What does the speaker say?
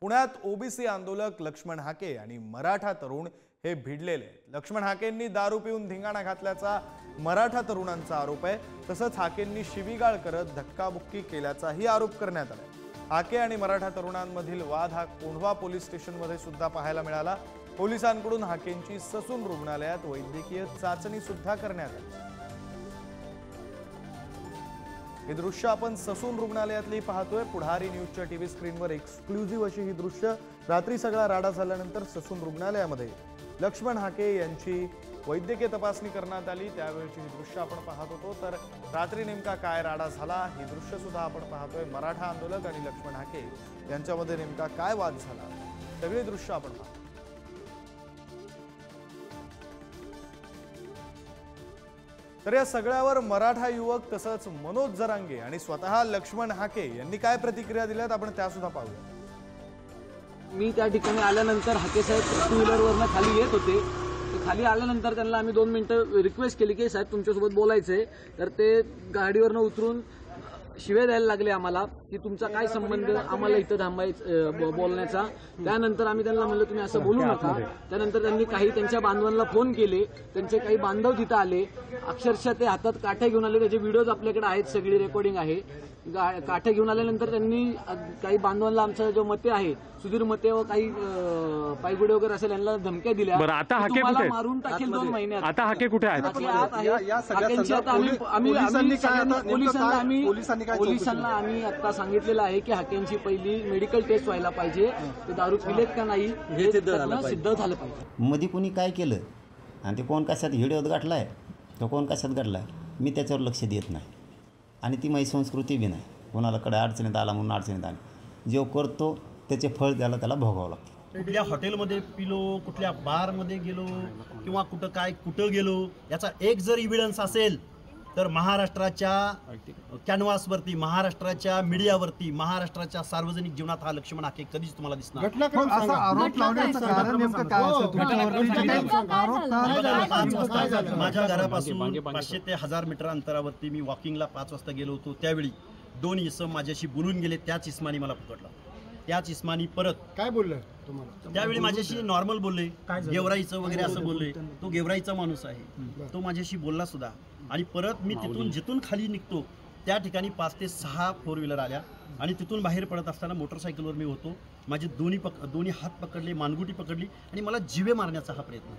पुण्यात ओबीसी आंदोलक लक्ष्मण हाके आणि मराठा तरुण हे भिडलेले आहेत। लक्ष्मण हाकेंनी दारू पिऊन धिंगाणा घातल्याचा मराठा तरुणांचा आरोप आहे। तसंच हाकेंनी शिवीगाळ करत धक्काबुक्की केल्याचाही आरोप करण्यात आला। हाके आणि मराठा तरुणांमधील वाद हा कोंढवा पोलीस स्टेशनमध्ये सुद्धा पाहायला मिळाला। पोलिसांकडून हाकेंची ससून रुग्णालयात वैद्यकीय चाचणी सुद्धा करण्यात आली। हे दृश्य आपण ससून रुग्णालयातली पाहतोय। पुढारी न्यूजच्या टीव्ही स्क्रीनवर एक्सक्लुझिव्ह अशी ही दृश्य। रात्री सगळा राडा झाल्यानंतर ससून रुग्णालयामध्ये लक्ष्मण हाके यांची वैद्यकीय तपासणी करण्यात आली। त्यावेळची ही दृश्य आपण पाहत होतो। तर रात्री नेमका काय राडा झाला ही दृश्य सुद्धा आपण पाहतोय। मराठा आंदोलक आणि लक्ष्मण हाके यांच्यामध्ये नेमका काय वाद झाला सगळे दृश्य आपण पाहतो। तर या सगळ्यावर मराठा युवक तसंच मनोज जरांगे आणि स्वतः लक्ष्मण हाके यांनी काय प्रतिक्रिया दिल्यात आपण त्या सुद्धा पाहूया। मी त्या ठिकाणी आल्यानंतर हाके साहेब टू व्हीलरवरनं खाली येत होते। खाली आल्यानंतर त्यांना आम्ही 2 मिनिटं रिक्वेस्ट केली की साहेब तुमच्यासोबत बोलायचंय। तर ते गाडीवरनं उतरून शिवे द्यायला लागले आम्हाला की तुमचा काय संबंध आम्हाला इथं थांबायचं बोलण्याचा। त्यानंतर आम्ही त्यांना म्हणलं तुम्ही असं बोलू नका। त्यानंतर त्यांनी काही त्यांच्या बांधवांना फोन केले। त्यांचे काही बांधव तिथं आले। अक्षरशः ते हातात काठ्या घेऊन आले। त्याचे व्हिडिओज आपल्याकडे आहेत, सगळी रेकॉर्डिंग आहे। काठ्या घेऊन आल्यानंतर त्यांनी काही बांधवांना आमचा जो मते आहे सुधीर मते व काही पायगुडे वगैरे असेल यांना धमक्या दिल्या। आता हाके कुठे आहेत? मारून टाकेल 2 महिन्यात। आता हाके कुठे आहेत? पोलिसांना आम्ही आता सांगितलेलं आहे की हाकेंची पहिली मेडिकल टेस्ट व्हायला पाहिजे। ते दारू पिलेत का नाही हे सिद्ध झालं पाहिजे। मध्ये कोणी काय केलं आणि ते कोण कशात व्हिडिओत गाठलाय तो कोण कशात गाठलाय मी त्याच्यावर लक्ष देत नाही। आणि ती माझी संस्कृती बी नाही। कोणाला कडे अडचणीत आला म्हणून अडचणीत आली। जो करतो त्याचे फळ त्याला भोगावं लागतं। कुठल्या हॉटेलमध्ये पिलो, कुठल्या बारमध्ये गेलो किंवा कुठं गेलो याचा एक जर इव्हिडन्स असेल तर महाराष्ट्राच्या कॅनव्हासवरती, महाराष्ट्राच्या मीडियावरती, महाराष्ट्राच्या सार्वजनिक जीवनात हा लक्ष्मण हाके कधीच तुम्हाला दिसणार। माझ्या घरापासून 500 ते 1000 मीटर अंतरावरती मी वॉकिंगला 5 वाजता गेलो होतो। त्यावेळी 2 इसम माझ्याशी बोलून गेले। त्याच इस्मानी मला पकडला। त्याच इस्मानी परत काय बोललं तुम्हाला? त्यावेळी माझ्याशी नॉर्मल बोलले, गेवराईचं वगैरे असं बोलले। तो गेवराईचा माणूस आहे, तो माझ्याशी बोलला सुद्धा। आणि परत मी जिथून खाली निघतो त्या ठिकाणी 5 ते 6 4 व्हीलर आल्या आणि तिथून बाहेर पडत असताना मोटरसायकलवर मी होतो। माझे दोन्ही हात पकडले, मानगुटी पकडली आणि मला जिवे मारण्याचा हा प्रयत्न